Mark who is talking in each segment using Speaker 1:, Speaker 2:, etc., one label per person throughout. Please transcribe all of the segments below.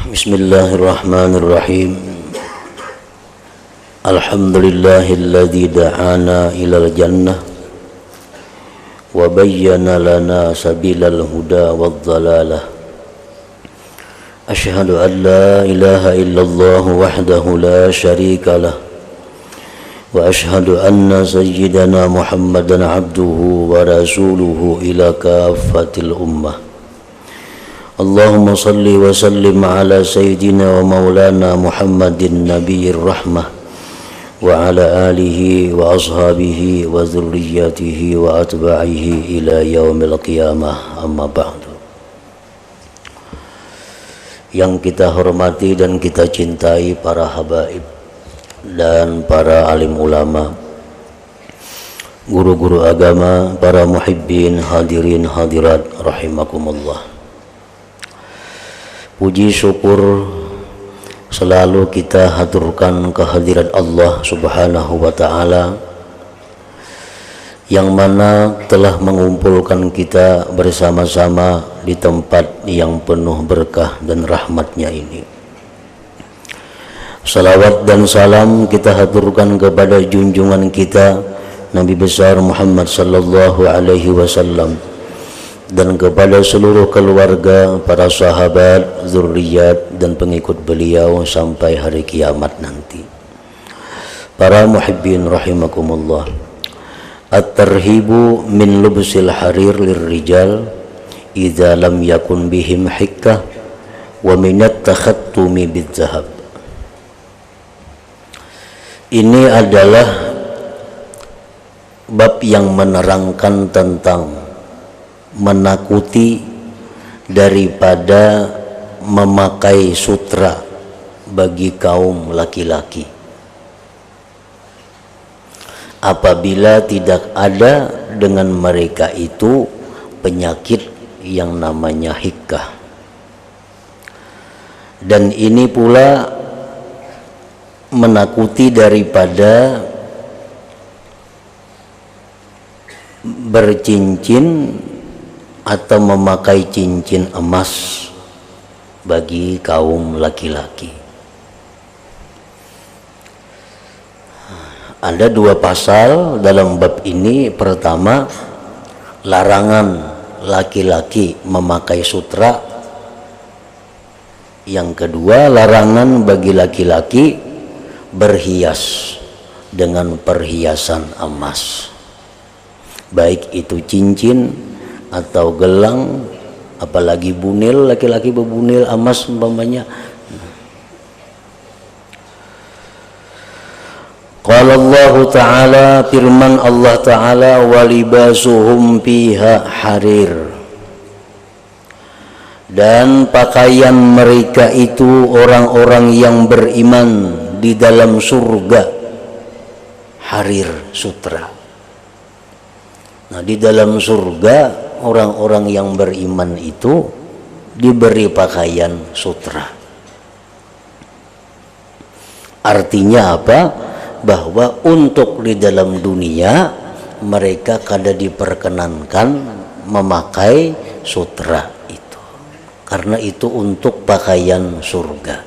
Speaker 1: Bismillahirrahmanirrahim. Alhamdulillahilladzi da'ana ilal jannah wa bayyana lana sabilal huda wad dhalalah. Asyhadu an la ilaha illallah wahdahu la syarika lah wa asyhadu anna sayyidana Muhammadan abduhu wa rasuluhu ila kaffatil ummah. Allahumma salli wa sallim ala sayyidina wa maulana Muhammadin nabiyir rahmah wa ala alihi wa ashabihi wa dhurriyyatihi wa atba'ihi ila yaumil qiyamah, amma ba'du. Yang kita hormati dan kita cintai para habaib dan para alim ulama, guru-guru agama, para muhibbin, hadirin hadirat rahimakumullah. Puji syukur selalu kita haturkan kehadirat Allah Subhanahu wa ta'ala yang mana telah mengumpulkan kita bersama-sama di tempat yang penuh berkah dan rahmatnya ini. Salawat dan salam kita haturkan kepada junjungan kita Nabi besar Muhammad sallallahu alaihi wasallam dan kepada seluruh keluarga, para sahabat, zurriyat dan pengikut beliau sampai hari kiamat nanti. Para muhibbin rahimakumullah. At-tarhibu min lubsil harir lirrijal idza lam yakun bihim hikkah wa minat takhattumi bidzahab. Ini adalah bab yang menerangkan tentang menakuti daripada memakai sutra bagi kaum laki-laki apabila tidak ada dengan mereka itu penyakit yang namanya hikkah. Dan ini pula menakuti daripada bercincin atau memakai cincin emas bagi kaum laki-laki. Ada dua pasal dalam bab ini. Pertama, larangan laki-laki memakai sutra. Yang kedua, larangan bagi laki-laki berhias dengan perhiasan emas, baik itu cincin atau gelang, apalagi bunil, laki-laki berbunil emas umpamanya. Qala Allah Ta'ala, firman Allah Ta'ala, walibasuhum fiha harir, dan pakaian mereka itu orang-orang yang beriman di dalam surga harir, sutra. Nah, di dalam surga orang-orang yang beriman itu diberi pakaian sutra. Artinya apa? Bahwa untuk di dalam dunia mereka kada diperkenankan memakai sutra itu, karena itu untuk pakaian surga.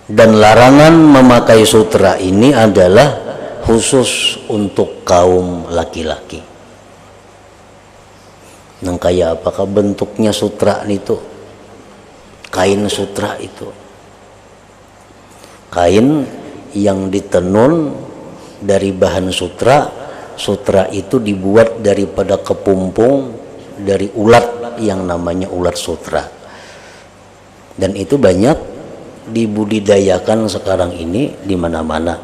Speaker 1: Dan larangan memakai sutra ini adalah khusus untuk kaum laki-laki. Nang kayak apakah bentuknya sutra itu? Kain sutra itu kain yang ditenun dari bahan sutra. Sutra itu dibuat daripada kepumpung dari ulat yang namanya ulat sutra, dan itu banyak dibudidayakan sekarang ini di mana-mana.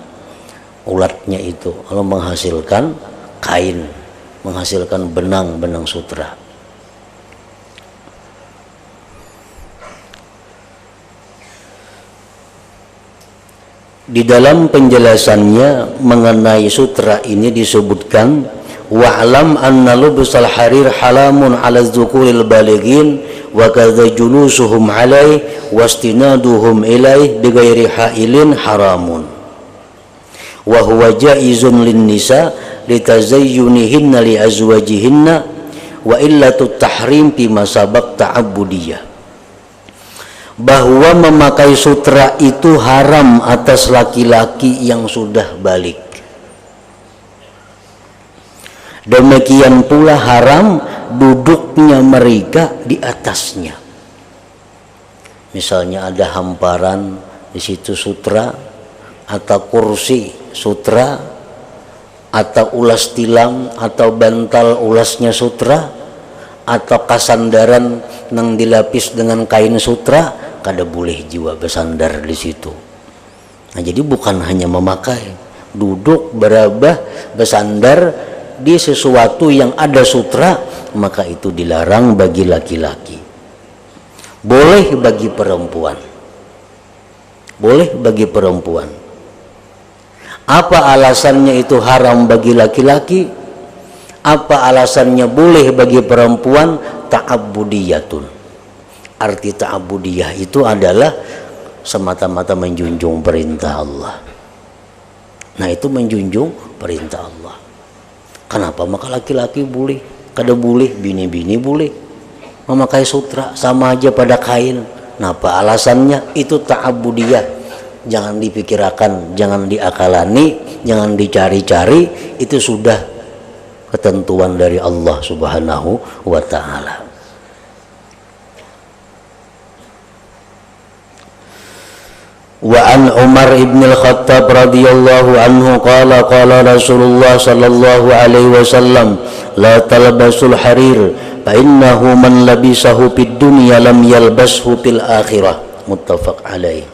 Speaker 1: Ulatnya itu kalau menghasilkan kain, menghasilkan benang-benang sutra. Di dalam penjelasannya mengenai sutra ini disebutkan, wa'lam anna lubsal harir halamun 'ala dzukuril balighin wa kadza julusuhum 'alai wastinaduhum ilai bighairi hailin haramun wa huwa jaizun lin nisa litazayyunihinna li azwajihinna wa illatut tahrim fi masabaq ta'abbudiyah, bahwa memakai sutra itu haram atas laki-laki yang sudah balik. Demikian pula haram duduknya mereka di atasnya. Misalnya ada hamparan di situ sutra, atau kursi sutra, atau ulas tilam atau bantal ulasnya sutra, atau kasandaran yang dilapis dengan kain sutra, kada boleh jiwa bersandar di situ. Nah, jadi bukan hanya memakai, duduk, berabah, bersandar di sesuatu yang ada sutra, maka itu dilarang bagi laki-laki. Boleh bagi perempuan, boleh bagi perempuan. Apa alasannya itu haram bagi laki-laki? Apa alasannya boleh bagi perempuan? Ta'abbudiyatun. Arti ta'abbudiyah itu adalah semata-mata menjunjung perintah Allah. Nah, itu menjunjung perintah Allah. Kenapa maka laki-laki boleh? Kada boleh, bini-bini boleh memakai sutra, sama aja pada kain. Nah, apa alasannya? Itu ta'abbudiyah. Jangan dipikirkan, jangan diakalani, jangan dicari-cari, itu sudah ketentuan dari Allah Subhanahu wa ta'ala. Wa an Umar ibn al-Khattab radhiyallahu anhu qala qala Rasulullah sallallahu alaihi wasallam la talbasul harir fa innahu man labisahu fid dunya lam yalbashu fil akhirah, muttafaq alaih.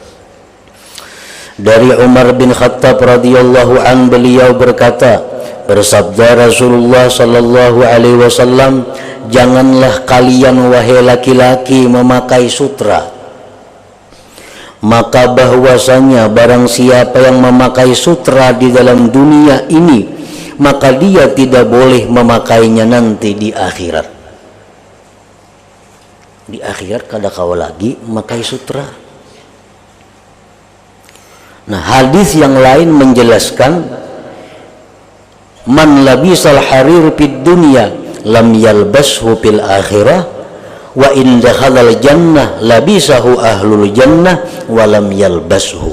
Speaker 1: Dari Umar bin Khattab radhiyallahu an, beliau berkata, bersabda Rasulullah sallallahu alaihi wasallam, janganlah kalian wahai laki-laki memakai sutra, maka bahwasanya barang siapa yang memakai sutra di dalam dunia ini, maka dia tidak boleh memakainya nanti di akhirat. Di akhirat kada kau lagi memakai sutra. Nah, hadis yang lain menjelaskan, man labisal harir fid dunya lam yalbashu fil akhirah wa in dakhalal jannah labisahu ahlul jannah wa lam yalbashu.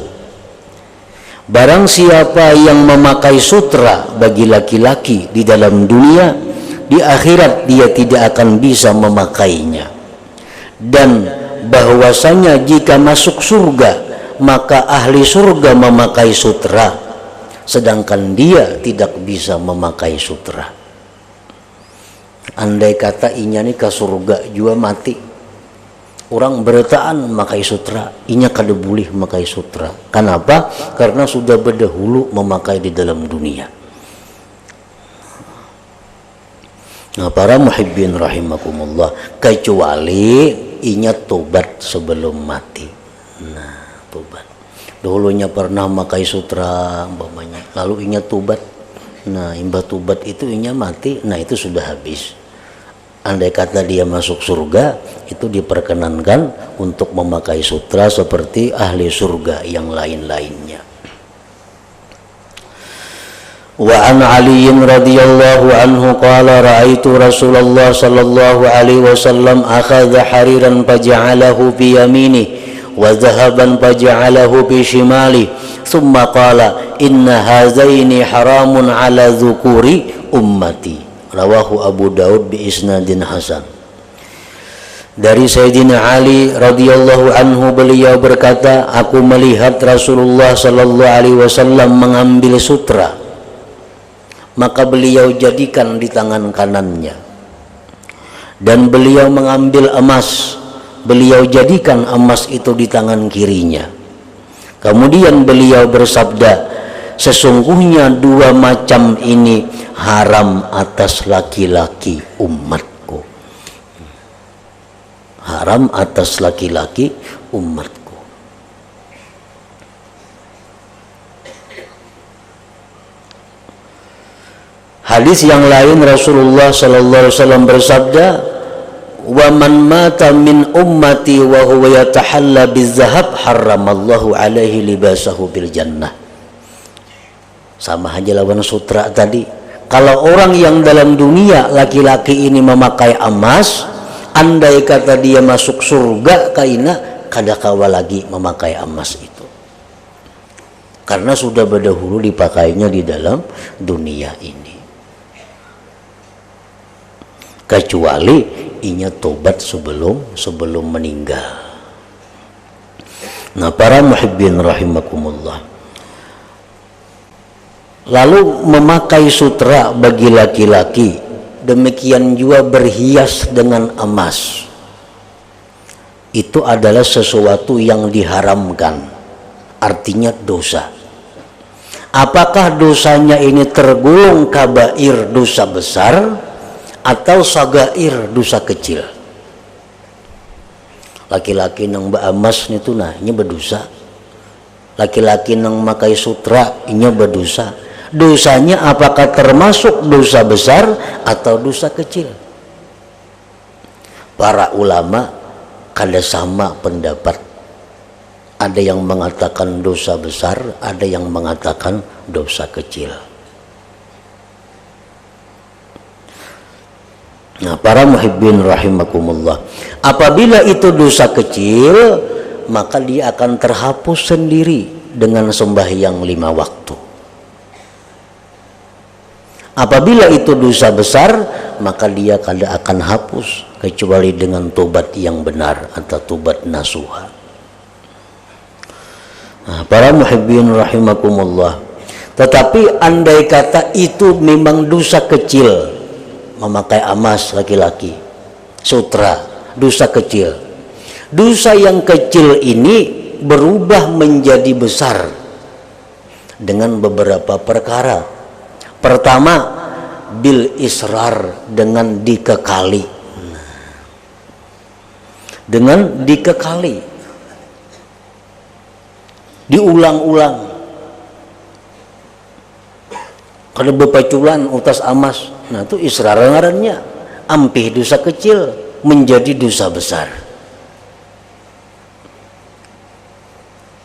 Speaker 1: Barang siapa yang memakai sutra bagi laki-laki di dalam dunia, di akhirat dia tidak akan bisa memakainya. Dan bahwasanya jika masuk surga maka ahli surga memakai sutra, sedangkan dia tidak bisa memakai sutra. Andai kata inya nih ke surga juga mati, orang bertaan memakai sutra, inya kada boleh memakai sutra. Kenapa? Karena sudah berdahulu memakai di dalam dunia. Nah, para muhibbin rahimakumullah, kecuali inya tobat sebelum mati. Nah, tobat. Dulunya pernah memakai sutra umpamanya, lalu inya tobat. Nah, imbah tobat itu inya mati, nah itu sudah habis. Andai kata dia masuk surga, itu diperkenankan untuk memakai sutra seperti ahli surga yang lain-lainnya. Wa an Ali radhiyallahu anhu qala ra'aitu Rasulullah sallallahu alaihi wasallam akhadha hariran faja'alahu fi yaminihi wa dhahaban faja'alahu bi shimali thumma qala inna hazaini haramun ala dhukuri ummati, rawahu Abu Daud bi isnadin hasan. Dari Sayyidina Ali radhiyallahu anhu, beliau berkata, aku melihat Rasulullah sallallahu alaihi wasallam mengambil sutra, maka beliau jadikan di tangan kanannya, dan beliau mengambil emas, beliau jadikan emas itu di tangan kirinya. Kemudian beliau bersabda, sesungguhnya dua macam ini haram atas laki-laki umatku. Haram atas laki-laki umatku. Hadis yang lain Rasulullah sallallahu alaihi wasallam bersabda, wa man mata min ummati wa huwa yatahalla bizahab haramallahu alaihi libasahu bil jannah. Sama aja lawan sutra tadi. kalau orang yang dalam dunia laki-laki ini memakai emas, andai kata dia masuk surga kaina kada kawa lagi memakai emas itu, karena sudah berdahulu dipakainya di dalam dunia ini, kecuali inya tobat sebelum meninggal. Nah, para muhibbin rahimakumullah, lalu memakai sutra bagi laki-laki, demikian juga berhias dengan emas, itu adalah sesuatu yang diharamkan, artinya dosa. Apakah dosanya ini tergolong kabair, dosa besar, atau sagair, dosa kecil? Laki-laki nang emas itu nah ini berdosa, laki-laki nang makai sutra ini berdosa. Dosanya apakah termasuk dosa besar atau dosa kecil? Para ulama kada sama pendapat, ada yang mengatakan dosa besar, ada yang mengatakan dosa kecil. Nah, para muhibbin rahimakumullah, apabila itu dosa kecil, maka dia akan terhapus sendiri dengan sembahyang 5 waktu. Apabila itu dosa besar, maka dia kada akan hapus kecuali dengan tobat yang benar atau tobat nasuha. Nah, para muhibbin rahimakumullah, tetapi andai kata itu memang dosa kecil, memakai emas laki-laki, sutra, dosa kecil. Dosa yang kecil ini berubah menjadi besar dengan beberapa perkara. Pertama, bil israr, dengan dikekali. Dengan dikekali, diulang-ulang. Kada bepaculan utas emas, nah itu israr ngarannya, ampih dosa kecil menjadi dosa besar.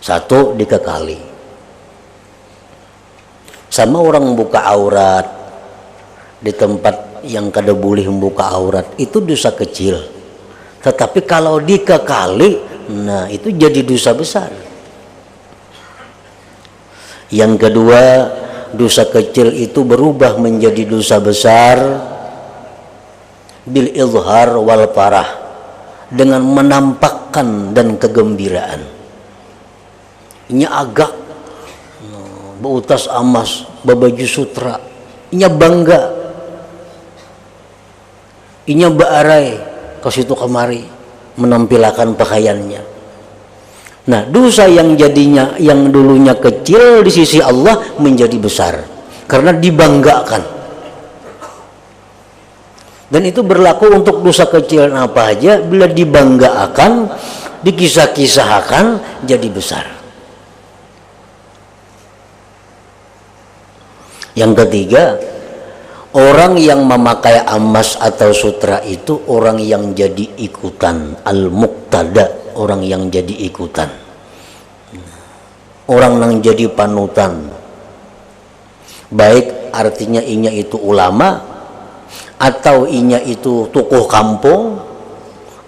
Speaker 1: Satu, dikekali. Sama orang buka aurat di tempat yang kada boleh membuka aurat, itu dosa kecil. Tetapi kalau dikekali, nah itu jadi dosa besar. Yang kedua, dosa kecil itu berubah menjadi dosa besar bil izhar wal farah, dengan menampakkan dan kegembiraan. Ini agak beutas emas, babaju sutra, inya bangga, inya baarai ke situ kemari menampilkan pakaiannya. Nah, dosa yang jadinya, yang dulunya kecil di sisi Allah menjadi besar karena dibanggakan. Dan itu berlaku untuk dosa kecil apa aja, bila dibanggakan, dikisah-kisahkan, jadi besar. Yang ketiga, orang yang memakai emas atau sutra itu orang yang jadi ikutan, al-muqtada, orang yang jadi ikutan, orang yang jadi panutan. Baik artinya inya itu ulama, atau inya itu tokoh kampung,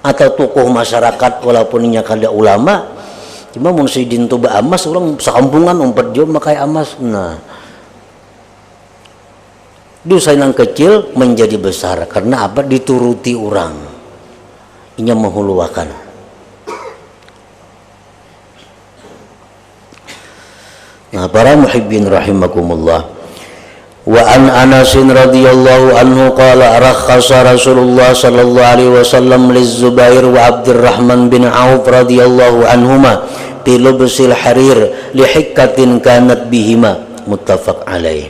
Speaker 1: atau tokoh masyarakat walaupun inya kada ulama. Cuma mun sidin tuba emas, orang sekampungan umpat jauh makai emas. Nah, dosa yang kecil menjadi besar karena apa? Dituruti orang, inya menghuluakan. Nah, para muhibbin rahimakumullah, wa an Anas radhiyallahu anhu qala rakhasa Rasulullah sallallahu alaihi wasallam liz-Zubair wa Abdurrahman bin Auf radhiyallahu anhuma fi lubsil harir li hikkatin kanat bihima, muttafaq alaih.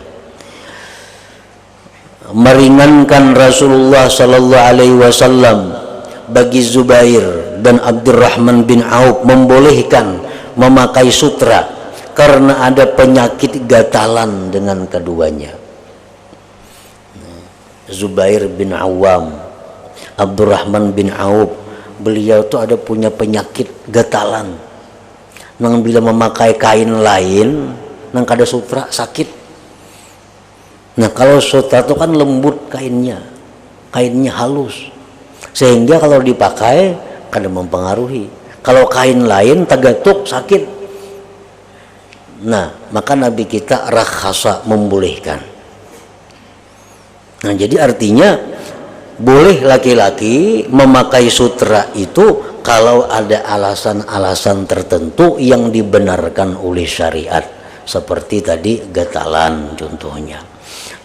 Speaker 1: Meringankan Rasulullah sallallahu alaihi wasallam bagi Zubair dan Abdurrahman bin Auf, membolehkan memakai sutra karena ada penyakit gatalan dengan keduanya. Zubair bin Awam, Abdurrahman bin Auf, beliau itu ada punya penyakit gatalan. Nang bila memakai kain lain, nang kada sutra sakit. Nah kalau sutra itu kan lembut kainnya halus, sehingga kalau dipakai kada mempengaruhi. Kalau kain lain tagatuk sakit. Nah maka Nabi kita rakhasa, membolehkan. Nah jadi artinya boleh laki-laki memakai sutra itu kalau ada alasan-alasan tertentu yang dibenarkan oleh syariat, seperti tadi gatalan contohnya,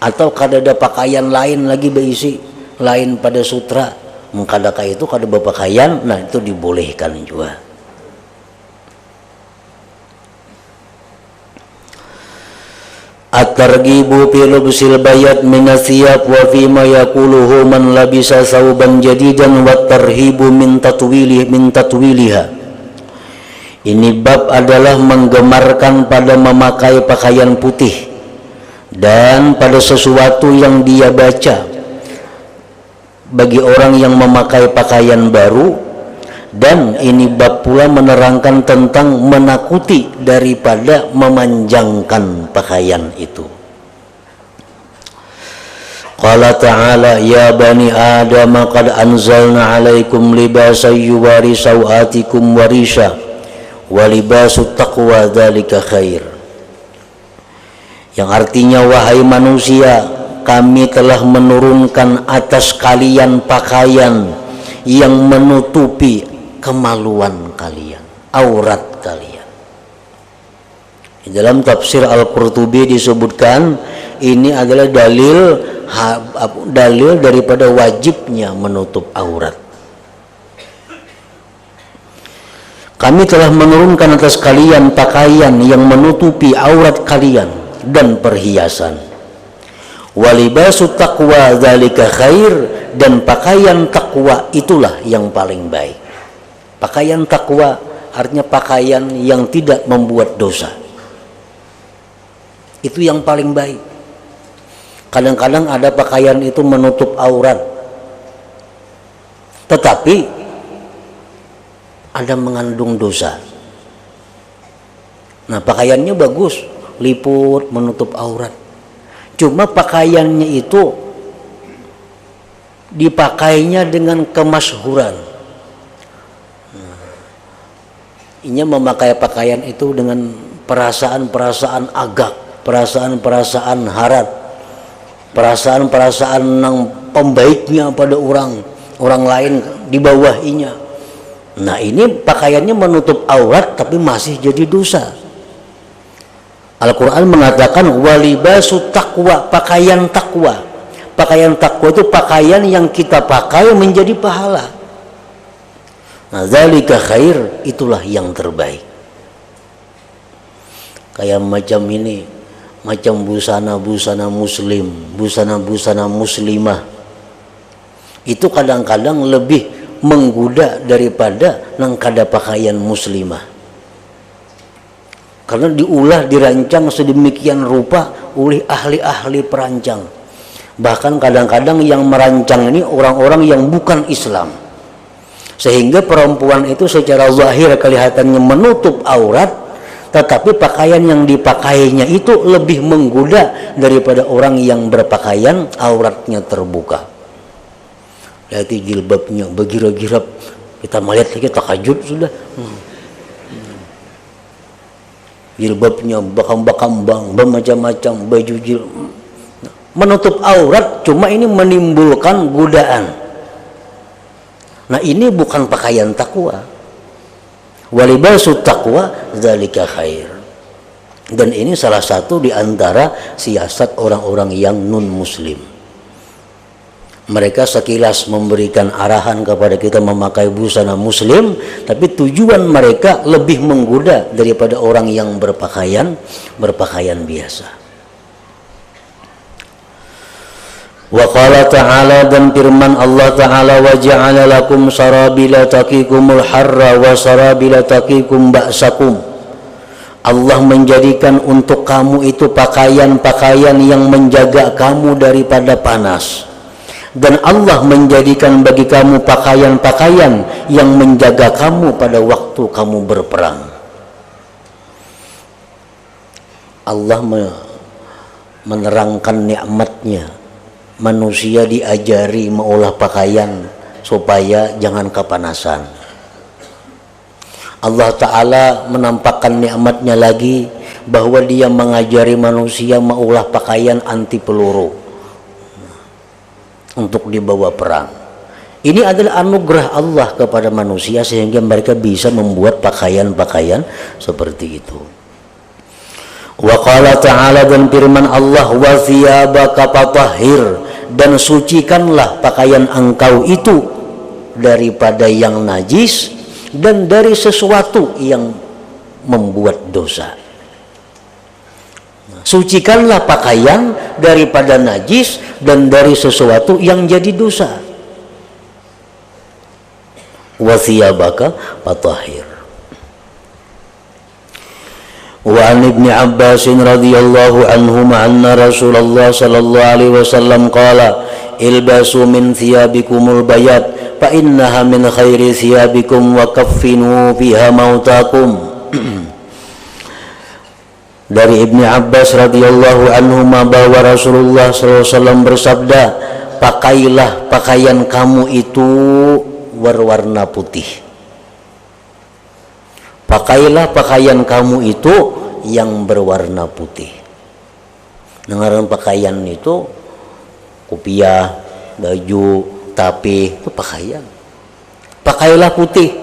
Speaker 1: atau kada ada pakaian lain lagi berisi lain pada sutra, mengkadaka itu kada berpakaian, nah itu dibolehkan juga. At-targhibu fi lubsil bayat min athiyab wa fi ma yaquluhu man labisa thawban jadidan wa tarhibu min tatwiliha. Ini bab adalah menggemarkan pada memakai pakaian putih dan pada sesuatu yang dia baca bagi orang yang memakai pakaian baru, dan ini bab pula menerangkan tentang menakuti daripada memanjangkan pakaian itu. Qala ta'ala ya bani adam qad anzalna 'alaikum libasan yuwari sawatikum warisha wa libasut taqwa dzalika khair. Yang artinya wahai manusia, kami telah menurunkan atas kalian pakaian yang menutupi kemaluan kalian, aurat kalian. Di dalam tafsir Al-Qurtubi disebutkan ini adalah dalil daripada wajibnya menutup aurat. Kami telah menurunkan atas kalian pakaian yang menutupi aurat kalian dan perhiasan. Walibasut taqwa dzalika khair, dan pakaian takwa itulah yang paling baik. Pakaian takwa artinya pakaian yang tidak membuat dosa. Itu yang paling baik. Kadang-kadang ada pakaian itu menutup aurat, tetapi ada mengandung dosa. Nah pakaiannya bagus, liput, menutup aurat, cuma pakaiannya itu dipakainya dengan kemasyhuran. Ini memakai pakaian itu dengan perasaan-perasaan agak, perasaan-perasaan harat, perasaan-perasaan yang pembaiknya pada orang lain di bawahinya. Nah ini pakaiannya menutup aurat tapi masih jadi dosa. Al-Quran mengatakan walibasu taqwa, pakaian takwa. Pakaian takwa itu pakaian yang kita pakai menjadi pahala. Nah, dzalika khair, itulah yang terbaik. Kayak macam ini, macam busana-busana muslim, busana-busana muslimah, itu kadang-kadang lebih menggoda daripada nang kada pakaian muslimah. Karena diulah, dirancang sedemikian rupa oleh ahli-ahli perancang. Bahkan kadang-kadang yang merancang ini orang-orang yang bukan Islam, sehingga perempuan itu secara zahir kelihatannya menutup aurat, tetapi pakaian yang dipakainya itu lebih menggoda daripada orang yang berpakaian auratnya terbuka. Lihat jilbabnya bergirap-girap, kita melihat lagi takajud sudah. Jilbabnya bakam-bakambang, bermacam-macam baju jilbab, menutup aurat, cuma ini menimbulkan godaan. Nah ini bukan pakaian takwa. Walibasut taqwa dzalika khair. Dan ini salah satu di antara siasat orang-orang yang non muslim. Mereka sekilas memberikan arahan kepada kita memakai busana muslim, tapi tujuan mereka lebih menggoda daripada orang yang berpakaian biasa. Wa qala ta'ala, dan firman Allah ta'ala, wa ja'ala lakum sarabila taqikumul harra wa sarabila taqikum ba'sakum. Allah menjadikan untuk kamu itu pakaian-pakaian yang menjaga kamu daripada panas, dan Allah menjadikan bagi kamu pakaian-pakaian yang menjaga kamu pada waktu kamu berperang. Allah menerangkan nikmatnya. Manusia diajari mengolah pakaian supaya jangan kepanasan. Allah Ta'ala menampakkan nikmatnya lagi bahwa dia mengajari manusia mengolah pakaian anti peluru untuk dibawa perang. Ini adalah anugerah Allah kepada manusia sehingga mereka bisa membuat pakaian-pakaian seperti itu. Wa qala ta'ala, dan firman Allah, wa thiyabaka fatahhir, dan sucikanlah pakaian engkau itu daripada yang najis dan dari sesuatu yang membuat dosa. Sucikanlah pakaian daripada najis dan dari sesuatu yang jadi dosa. Wa thiyabaka fatahhir. Wa an Ibnu Abbas radhiyallahu anhuma anna Rasulullah sallallahu alaihi wasallam qala ilbasu min thiyabikumul bayat fa innaha min khairi thiyabikum wa kaffinu fiha mautakum. Dari Ibnu Abbas radhiyallahu anhuma bahwa Rasulullah sallallahu alaihi wasallam bersabda, pakailah pakaian kamu itu berwarna putih. Pakailah pakaian kamu itu yang berwarna putih. Dengaran pakaian itu kopiah, baju, tapi itu pakaian. Pakailah putih.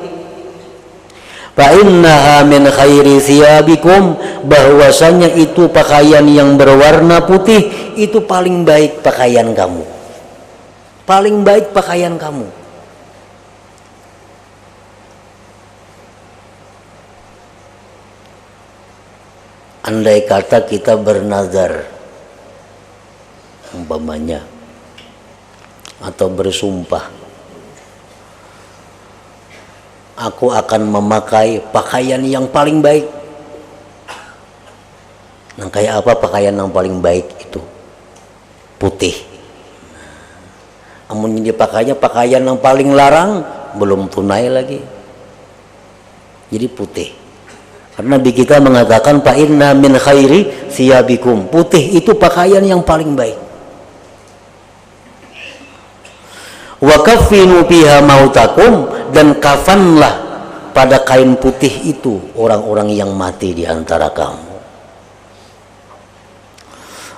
Speaker 1: Fa innaha min khairi thiyabikum, bahwasanya itu pakaian yang berwarna putih itu paling baik pakaian kamu. Paling baik pakaian kamu. Andai kata kita bernazar umpamanya atau bersumpah, aku akan memakai pakaian yang paling baik. Nah, kayak apa pakaian yang paling baik itu? Putih. Namun dipakainya pakaian yang paling larang, belum tunai lagi. Jadi putih. Karena Nabi kita mengatakan fa inna min khairi thiyabikum, putih itu pakaian yang paling baik. Wa kaffinu fiha mautakum, dan kafanlah pada kain putih itu orang-orang yang mati di antara kamu.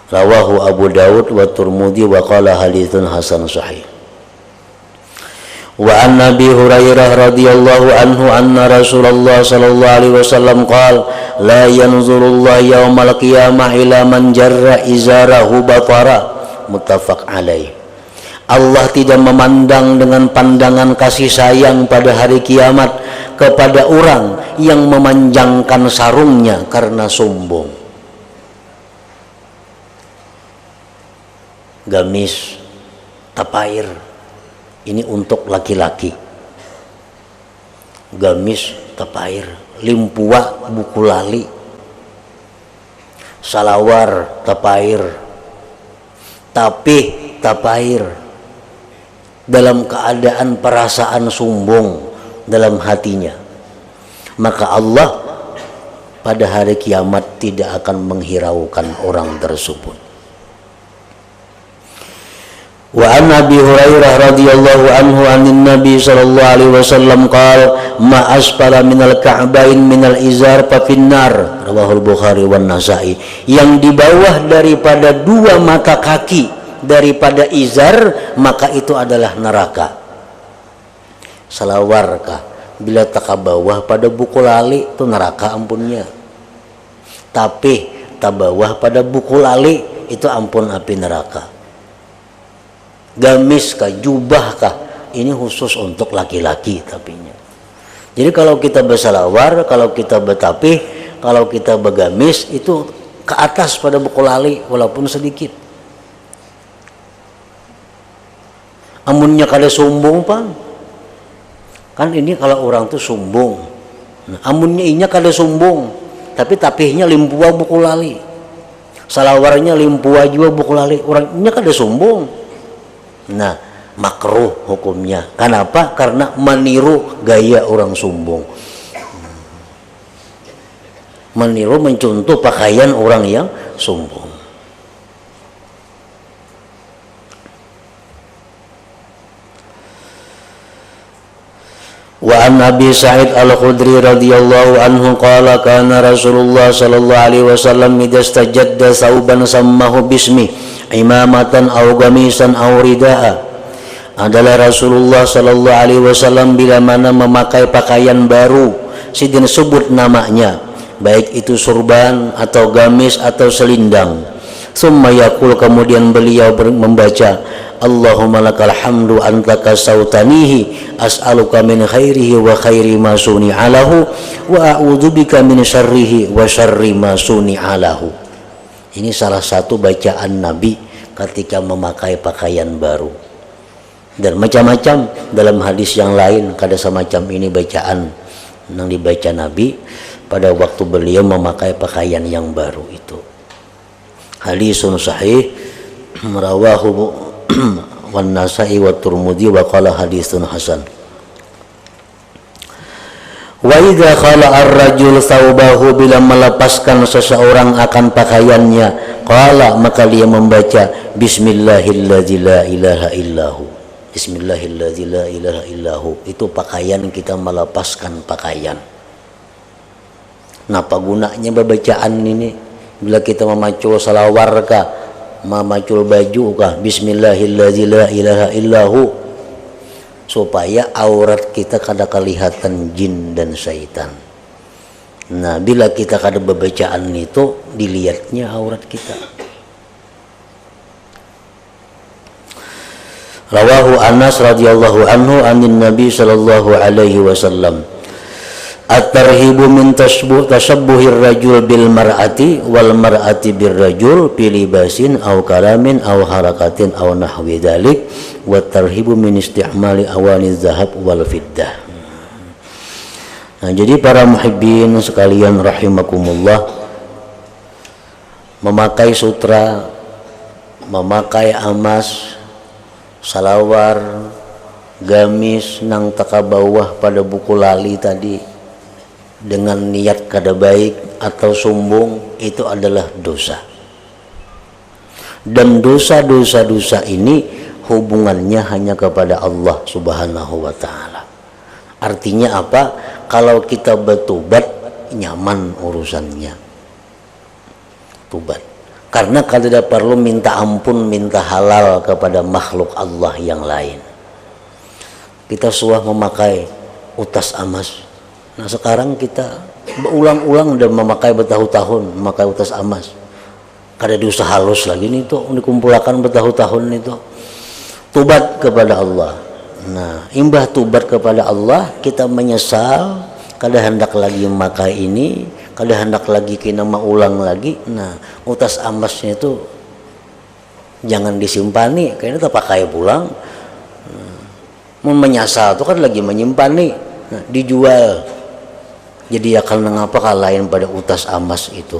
Speaker 1: Rawahu Abu Daud wa Tirmidzi wa qala haditsun hasan sahih. Wa an Nabi Hurairah radhiyallahu anhu anna Rasulullah sallallahu alaihi wasallam qala la yanzurullahu yaumal qiyamah ila man jarra izarahu batara, muttafaq alaih. Allah tidak memandang dengan pandangan kasih sayang pada hari kiamat kepada orang yang memanjangkan sarungnya karena sombong. Gamis, tapair, ini untuk laki-laki. Gamis, tapair, limpua, buku lali, salawar, tapair, tapih, tapair, dalam keadaan perasaan sombong dalam hatinya, maka Allah pada hari kiamat tidak akan menghiraukan orang tersebut. Wa an Abi Hurairah radhiyallahu anhu anin Nabi sallallahu alaihi wasallam qala ma asfala minal ka'bain minal izar fa finnar, rawahul Bukhari wan Nasa'i. Yang di bawah daripada dua mata kaki daripada izar, maka itu adalah neraka. Salawarkah bila tak bawah pada buku lali itu neraka ampunnya. Tapi tak bawah pada buku lali itu ampun api neraka. Gamis kah, jubah kah, ini khusus untuk laki-laki tapinya. Jadi kalau kita bersalawar, kalau kita bertapih, kalau kita bergamis itu ke atas pada buku lali walaupun sedikit. Amunnya kada sombong pang, kan ini kalau orang tuh sombong. Nah, amunnya inya kada sombong, tapi tapihnya limpua buku lali, salawarnya limpua juga buku lali, orangnya kada sombong. Nah, makruh hukumnya. Kenapa? Karena meniru gaya orang sombong, meniru mencontoh pakaian orang yang sombong. Wa an Abi Sa'id Al-Khudri radhiyallahu anhu qala kana Rasulullah sallallahu alaihi wasallam idza istajadda sauban sammahu bismi imamatan aw gamisan aw ridaa. Adalah Rasulullah sallallahu alaihi wasallam bila mana memakai pakaian baru sidin sebut namanya, baik itu surban atau gamis atau selindang. Summa yaqul, kemudian beliau membaca, Allahumma lakal hamdu anta kasautanihi as'aluka min khairihi wa khairi ma suni'alahu wa a'udzubika min syarrihi wa syarri ma suni'alahu. Ini salah satu bacaan Nabi ketika memakai pakaian baru. Dan macam-macam dalam hadis yang lain kada semacam ini bacaan yang dibaca Nabi pada waktu beliau memakai pakaian yang baru itu. Hadisun sahih rawahu wan Nasa'i wa Tirmidzi wa qala haditsun hasan. Wa idza khala ar-rajul thawbahu, bila melepaskan seseorang akan pakaiannya, qala, maka dia membaca bismillahilladzi la ilaha illahu. Bismillahilladzi la ilaha illahu. Itu pakaian kita melepaskan pakaian. Napa gunanya bacaan ini? Bila kita memacul salawar kah, memacul baju kah, bismillahilladzi la ilaha illahu, supaya aurat kita kada kelihatan jin dan syaitan. Nah, bila kita kada bacaan itu, dilihatnya aurat kita. Rawahu Anas radhiyallahu anhu anin Nabi sallallahu alaihi wasallam. At-tarhibu min tashabbuhir rajul bil mar'ati wal mar'ati bir rajul bi libasin aw kalamin aw harakatin aw nahwi dzalik wa tarhibu min istihmali awani dzahab wal fiddah. Nah, jadi para muhibbin sekalian rahimakumullah, memakai sutra, memakai amas, salawar, gamis nang taka bawah pada buku lali tadi dengan niat kada baik atau sombong, itu adalah dosa. Dan dosa-dosa ini hubungannya hanya kepada Allah Subhanahu wa taala. Artinya apa? Kalau kita bertobat, nyaman urusannya. Tobat. Karena kalau tidak perlu minta ampun, minta halal kepada makhluk Allah yang lain. Kita suah memakai utas amas. Nah, sekarang kita berulang-ulang udah memakai bertahun-tahun memakai utas amas. Kada diusah halus lagi nih tuh, dikumpulkan bertahun-tahun itu. Tobat kepada Allah. Nah, imbah tobat kepada Allah, kita menyesal, kada hendak lagi memakai ini, kada hendak lagi kena maulang lagi. Nah, utas amasnya itu jangan disimpani, kayaknya tak pakai pulang. Menyesal itu kan lagi menyimpan nih. Nah, dijual. Jadi akan mengapa lain pada utas amas itu.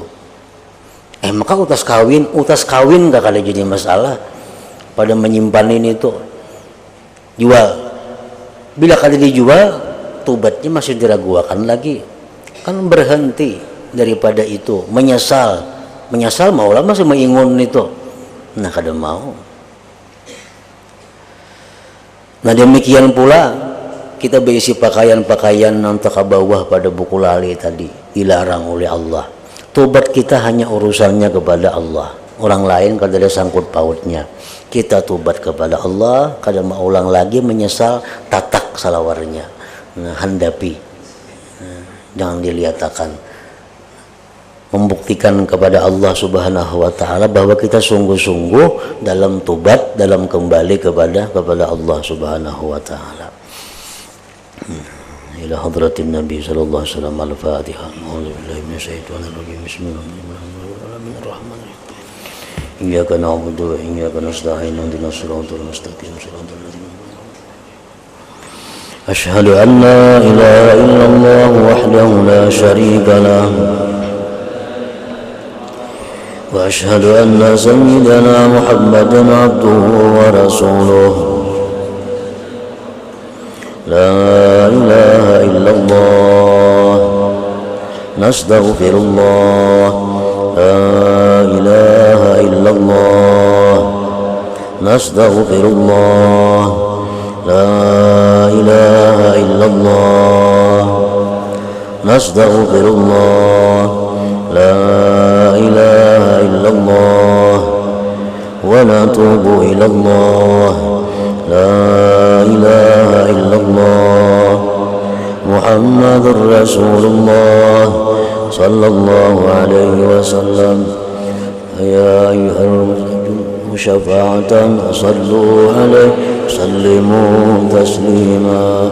Speaker 1: Maka utas kawin gak kada jadi masalah. Pada menyimpan ini tuh jual. Bila kada dijual, tobatnya masih diragukan lagi. Kan berhenti daripada itu, menyesal maulah masih mengingun itu. Nah, kada mau. Nah, demikian pula kita berisi pakaian-pakaian yang taka bawah pada buku lali tadi, dilarang oleh Allah. Tobat kita hanya urusannya kepada Allah. Orang lain kada ada sangkut pautnya. Kita tobat kepada Allah, kada mau ulang lagi menyesal, tatak salawarnya. Nah, handapi. Jangan dilihatkan. Membuktikan kepada Allah Subhanahu wa taala bahwa kita sungguh-sungguh dalam tobat, dalam kembali kepada Allah Subhanahu wa taala. Ila hadratin Nabi sallallahu alaihi wasallam. Al-Fatihah. A'udzubillahi minasyaitonir rajim. Bismillahirrahmanirrahim. Iyyaka na'budu wa iyyaka nasta'in. Ihdinas siratal mustaqim. Siratal ladzina Ashhadu an la ilaha illallah wahdahu la syarika lah wa ashhadu anna sayyidana Muhammadan abduhu wa rasuluh. La ilaha illallah nastaghfirullah. La ilaha illallah nastaghfirullah. La إله إلا الله نستغفر الله لا إله إلا الله ونتوب إلى الله لا إله إلا الله محمد رسول الله صلى الله عليه وسلم يا أيها المسلمون شفاعة صلوا عليه سلموا تسليما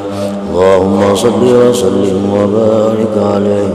Speaker 1: اللهم صل وسلم وبارك عليه